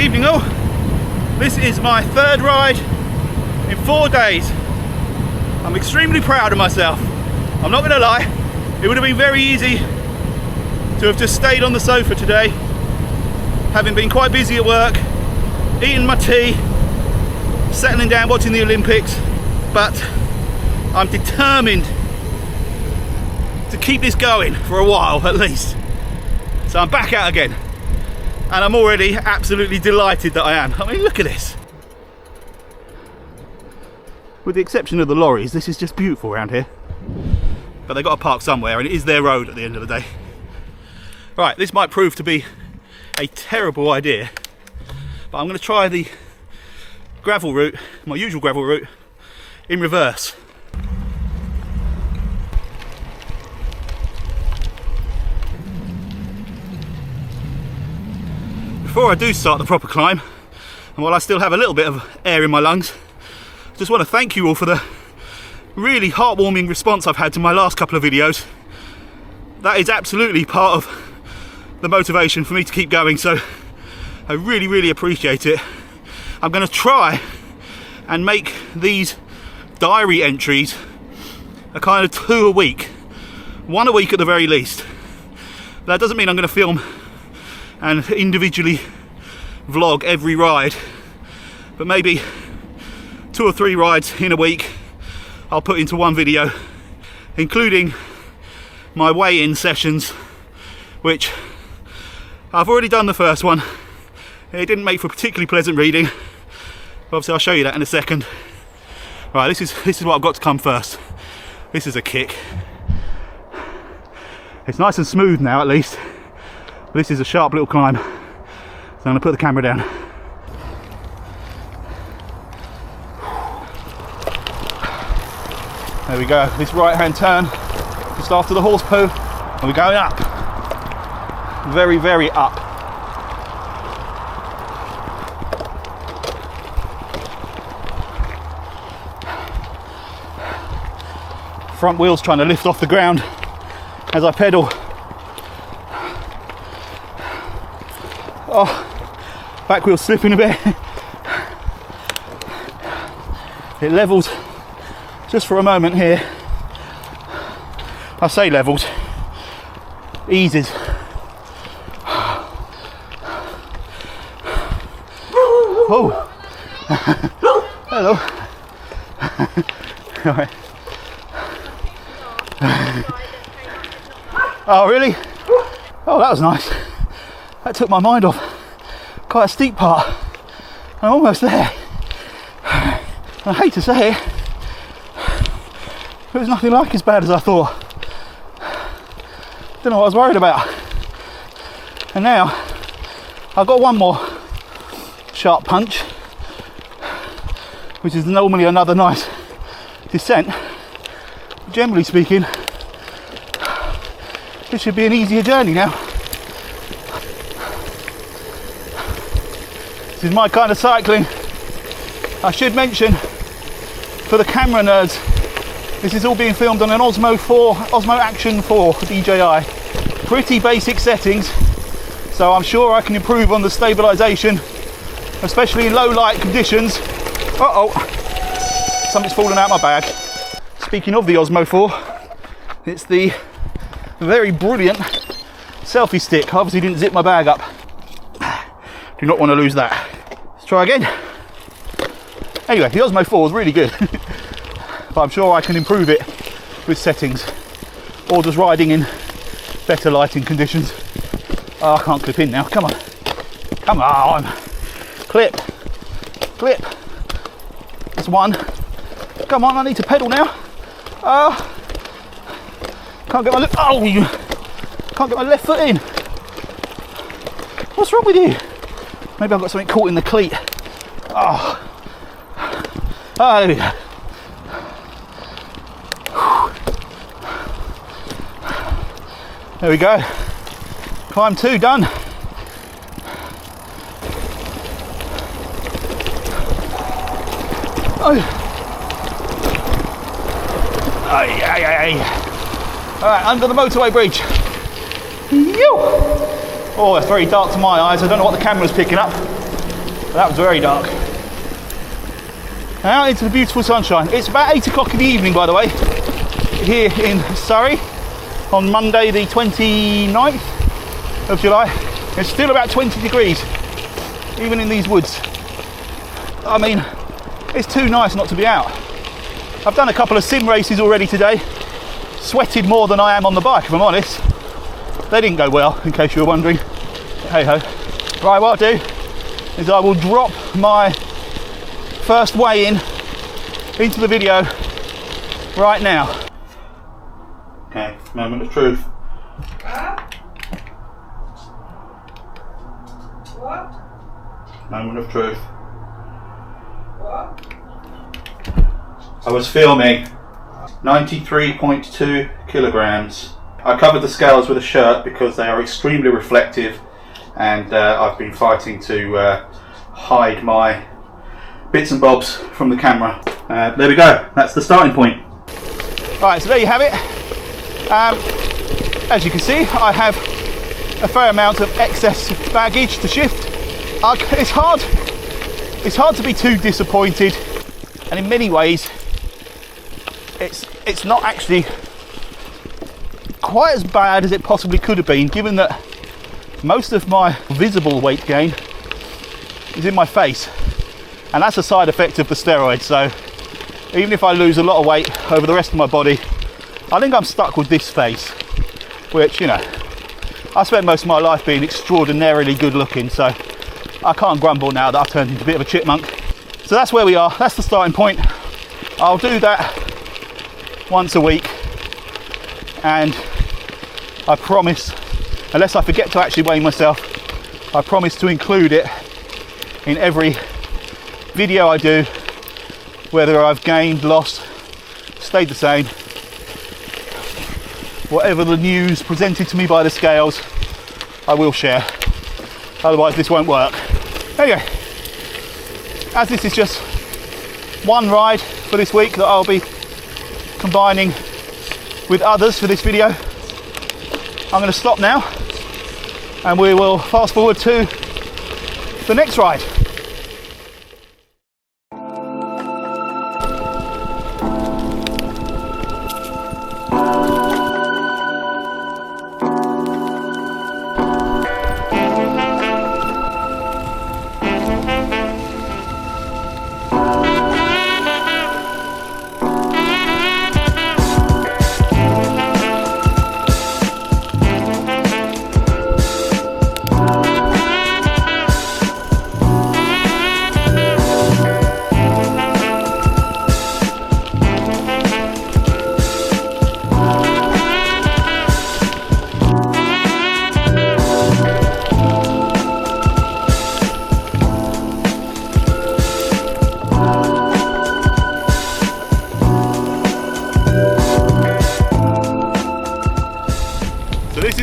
Evening all. This is my third ride in 4 days. I'm extremely proud of myself. I'm not going to lie, it would have been very easy to have just stayed on the sofa today, having been quite busy at work, eating my tea, settling down watching the Olympics, but I'm determined to keep this going for a while at least. So I'm back out again. And I'm already absolutely delighted that I am. I mean, look at this. With the exception of the lorries, this is just beautiful around here. But they've got to park somewhere, and it is their road at the end of the day. Right, this might prove to be a terrible idea, but I'm going to try the gravel route, my usual gravel route, in reverse. Before I do start the proper climb, and while I still have a little bit of air in my lungs, I just want to thank you all for the really heartwarming response I've had to my last couple of videos. That is absolutely part of the motivation for me to keep going, so I really appreciate it. I'm going to try and make these diary entries a kind of 2 a week, 1 a week at the very least. That doesn't mean I'm going to film and individually vlog every ride, but maybe 2 or 3 rides in a week I'll put into one video, including my weigh-in sessions, which I've already done the first one. It didn't make for particularly pleasant reading, but obviously I'll show you that in a second. Right, this is what I've got to come first. This is a kick. It's nice and smooth now at least. This is a sharp little climb, so I'm going to put the camera down. There we go, this right hand turn, just after the horse poo, and we're going up. Very up. Front wheel's trying to lift off the ground as I pedal. Oh, back wheel's slipping a bit. It levels just for a moment here. I say levels, eases. Oh, hello. All right. Oh really? Oh, that was nice. That took my mind off quite a steep part. I'm almost there. I hate to say it, it was nothing like as bad as I thought. Don't know what I was worried about. And now I've got one more sharp punch, which is normally another nice descent. Generally speaking, this should be an easier journey now. This is my kind of cycling. I should mention, for the camera nerds, this is all being filmed on an Osmo Action 4 DJI. Pretty basic settings, so I'm sure I can improve on the stabilisation, especially in low light conditions. Uh-oh, something's fallen out my bag. Speaking of the Osmo 4, it's the very brilliant selfie stick. I obviously didn't zip my bag up. Do not want to lose that. Let's try again. Anyway, the Osmo 4 is really good, but I'm sure I can improve it with settings, or just riding in better lighting conditions. Oh, I can't clip in now, come on. Come on. Clip. That's one. Come on, I need to pedal now. Can't get my can't get my left foot in. What's wrong with you? Maybe I've got something caught in the cleat. Oh, there we go. There we go. Climb 2 done. Oh. Alright, under the motorway bridge. Oh, it's very dark to my eyes. I don't know what the camera's picking up. That was very dark. Out into the beautiful sunshine. It's about 8 o'clock in the evening, by the way, here in Surrey on Monday the 29th of July. It's still about 20 degrees, even in these woods. I mean, it's too nice not to be out. I've done a couple of sim races already today. Sweated more than I am on the bike, if I'm honest. They didn't go well, in case you were wondering. Hey ho. Right, what I'll do is I will drop my first weigh in into the video right now. Okay, moment of truth. What? Moment of truth. What? I was filming 93.2 kilograms. I covered the scales with a shirt because they are extremely reflective, and I've been fighting to hide my bits and bobs from the camera. There we go, that's the starting point. Right, so there you have it. As you can see, I have a fair amount of excess baggage to shift. It's hard to be too disappointed, and in many ways it's not actually quite as bad as it possibly could have been, given that most of my visible weight gain is in my face, and that's a side effect of the steroids. So even if I lose a lot of weight over the rest of my body, I think I'm stuck with this face, which, you know, I spent most of my life being extraordinarily good looking, so I can't grumble now that I've turned into a bit of a chipmunk. So that's where we are, that's the starting point. I'll do that once a week, and I promise, unless I forget to actually weigh myself, I promise to include it in every video I do, whether I've gained, lost, stayed the same, whatever the news presented to me by the scales, I will share. Otherwise this won't work. Anyway, as this is just one ride for this week that I'll be combining with others for this video, I'm going to stop now and we will fast forward to the next ride.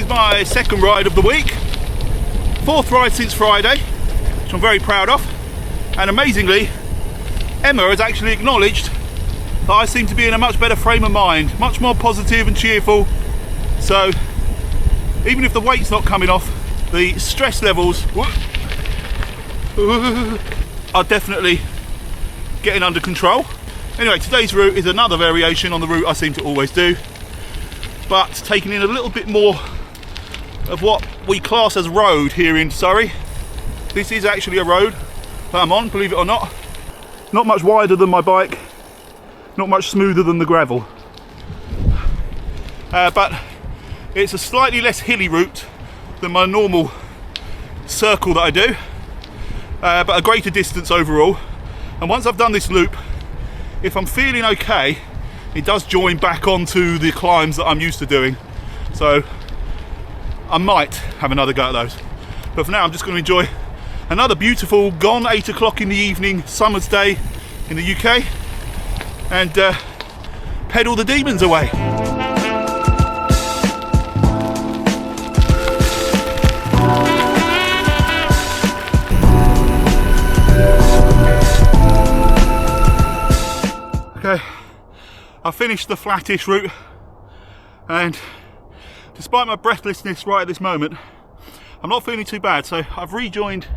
My second ride of the week, fourth ride since Friday, which I'm very proud of, and amazingly Emma has actually acknowledged that I seem to be in a much better frame of mind, much more positive and cheerful. So even if the weight's not coming off, the stress levels are definitely getting under control. Anyway, today's route is another variation on the route I seem to always do, but taking in a little bit more of what we class as road here in Surrey. This is actually a road that I'm on, believe it or not. Not much wider than my bike, not much smoother than the gravel. But it's a slightly less hilly route than my normal circle that I do, but a greater distance overall. And once I've done this loop, if I'm feeling okay, it does join back onto the climbs that I'm used to doing. So I might have another go at those. But for now, I'm just going to enjoy another beautiful, gone 8 o'clock in the evening, summer's day in the UK, and pedal the demons away. Okay, I finished the flattish route, and despite my breathlessness right at this moment, I'm not feeling too bad. So I've rejoined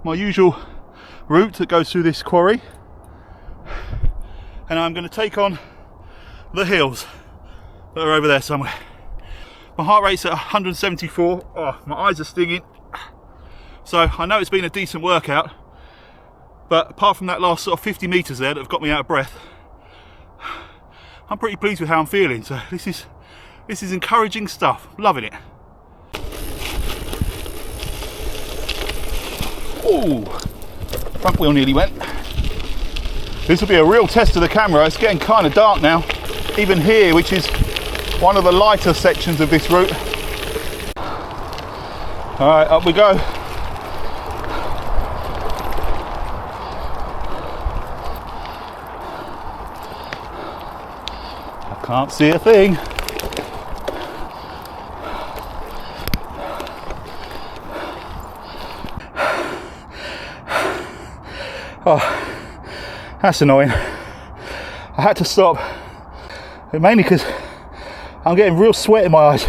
my usual route that goes through this quarry, and I'm going to take on the hills that are over there somewhere. My heart rate's at 174. Oh, my eyes are stinging. So I know it's been a decent workout, but apart from that last sort of 50 meters there that have got me out of breath, I'm pretty pleased with how I'm feeling. So this is encouraging stuff. Loving it. Oh, front wheel nearly went. This will be a real test of the camera. It's getting kind of dark now, even here, which is one of the lighter sections of this route. All right, up we go. I can't see a thing. Oh, that's annoying. I had to stop, mainly because I'm getting real sweat in my eyes.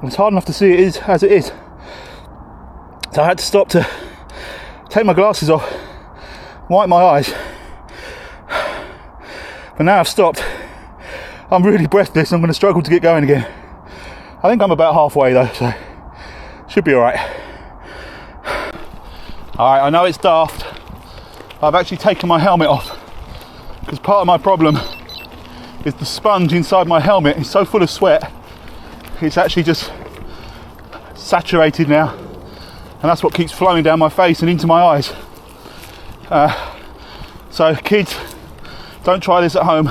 It's hard enough to see it is as it is. So I had to stop to take my glasses off, wipe my eyes. But now I've stopped, I'm really breathless. I'm going to struggle to get going again. I think I'm about halfway though, so should be alright. Alright, I know it's daft. I've actually taken my helmet off because part of my problem is the sponge inside my helmet is so full of sweat, it's actually just saturated now, and that's what keeps flowing down my face and into my eyes. So kids, don't try this at home.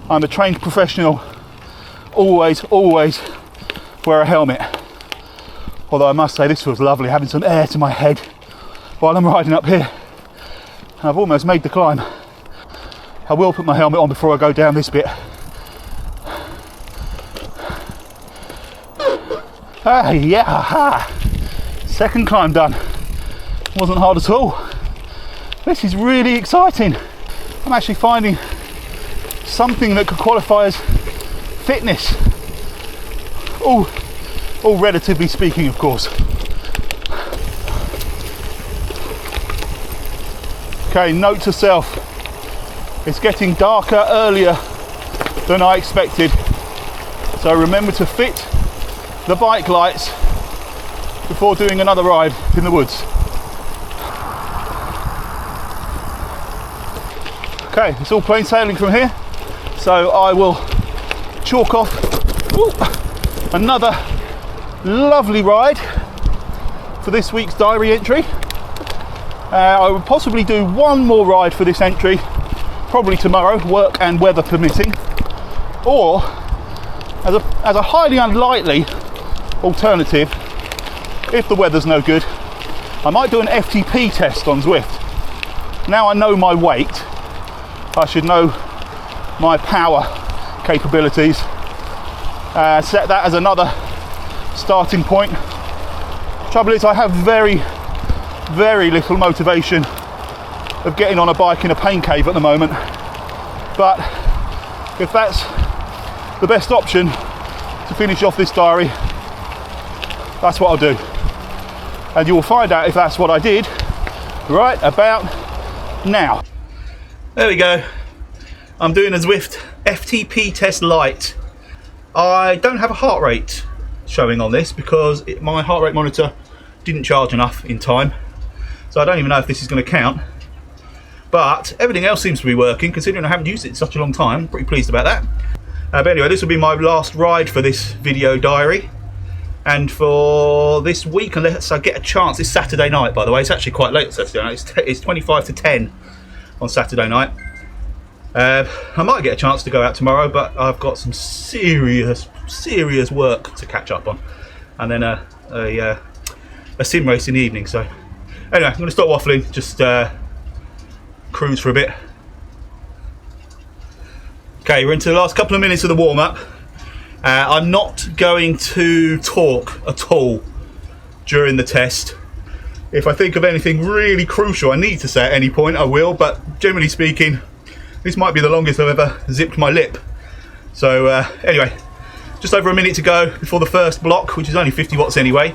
I'm a trained professional. Always wear a helmet. Although I must say this feels lovely, having some air to my head while I'm riding up here. I've almost made the climb. I will put my helmet on before I go down this bit. Ah, yeah, aha. Second climb done. Wasn't hard at all. This is really exciting. I'm actually finding something that could qualify as fitness. All relatively speaking, of course. Okay, note to self. It's getting darker earlier than I expected. So remember to fit the bike lights before doing another ride in the woods. Okay, it's all plain sailing from here. So I will chalk off another lovely ride for this week's diary entry. I would possibly do one more ride for this entry, probably tomorrow, work and weather permitting, or as a highly unlikely alternative, if the weather's no good, I might do an FTP test on Zwift. Now I know my weight, I should know my power capabilities. Set that as another starting point. Trouble is, I have very little motivation of getting on a bike in a pain cave at the moment, but if that's the best option to finish off this diary, that's what I'll do, and you will find out if that's what I did right about now. There we go. I'm doing a Zwift FTP test light. I don't have a heart rate showing on this because my heart rate monitor didn't charge enough in time. So I don't even know if this is going to count, but everything else seems to be working considering I haven't used it in such a long time. I'm pretty pleased about that. But anyway, this will be my last ride for this video diary, and for this week, unless I get a chance, it's Saturday night by the way, it's actually quite late Saturday night, it's 25 to 10 on Saturday night. I might get a chance to go out tomorrow, but I've got some serious work to catch up on, and then a sim race in the evening. So anyway, I'm going to stop waffling, just cruise for a bit. Okay, we're into the last couple of minutes of the warm-up. I'm not going to talk at all during the test. If I think of anything really crucial I need to say at any point, I will, but generally speaking, this might be the longest I've ever zipped my lip. So anyway, just over a minute to go before the first block, which is only 50 watts anyway,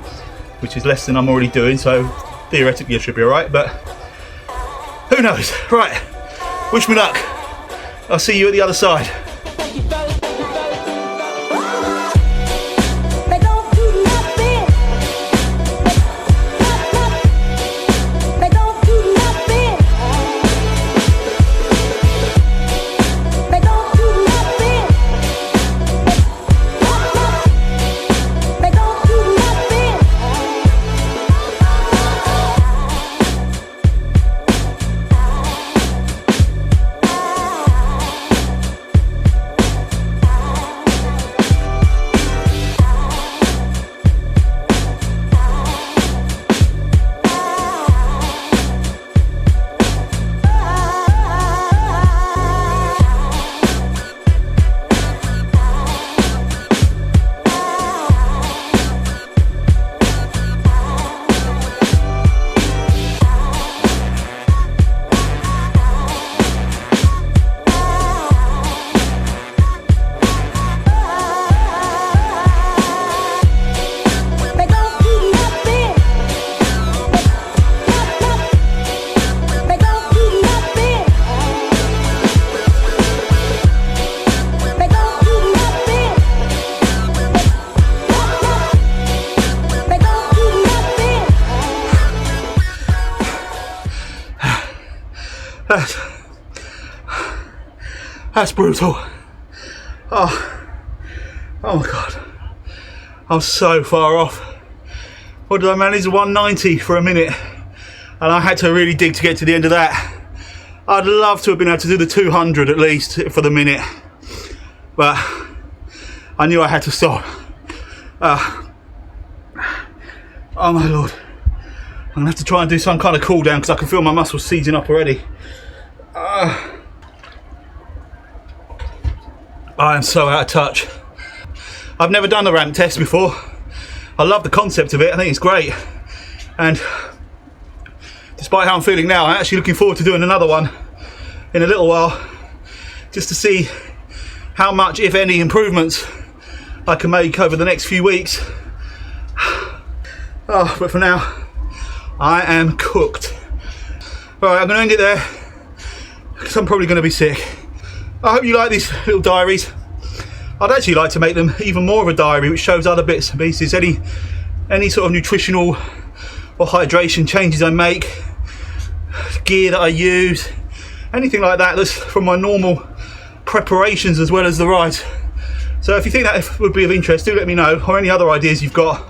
which is less than I'm already doing, so theoretically I should be alright, but Who knows? Right, wish me luck. I'll see you at the other side. That's brutal. Oh my god, I'm so far off. What did I manage? 190 for a minute, and I had to really dig to get to the end of that. I'd love to have been able to do the 200 at least for the minute, but I knew I had to stop. Oh my lord, I'm gonna have to try and do some kind of cool down because I can feel my muscles seizing up already. I am so out of touch. I've never done the ramp test before. I love the concept of it, I think it's great. And despite how I'm feeling now, I'm actually looking forward to doing another one in a little while, just to see how much, if any, improvements I can make over the next few weeks. Oh, but for now, I am cooked. Alright, I'm going to end it there, because I'm probably going to be sick. I hope you like these little diaries. I'd actually like to make them even more of a diary which shows other bits and pieces, any sort of nutritional or hydration changes I make, gear that I use, anything like that that's from my normal preparations as well as the rides. So if you think that would be of interest, do let me know, or any other ideas you've got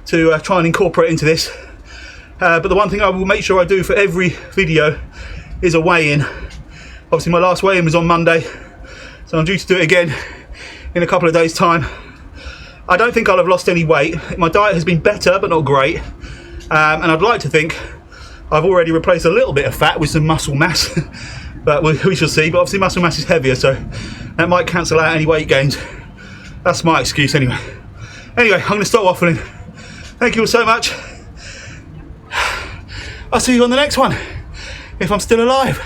to try and incorporate into this. But the one thing I will make sure I do for every video is a weigh-in. Obviously my last weigh-in was on Monday, so I'm due to do it again in a couple of days' time. I don't think I'll have lost any weight. My diet has been better, but not great. And I'd like to think I've already replaced a little bit of fat with some muscle mass, but we shall see. But obviously muscle mass is heavier, so that might cancel out any weight gains. That's my excuse anyway. Anyway, I'm going to stop waffling. Thank you all so much. I'll see you on the next one, if I'm still alive.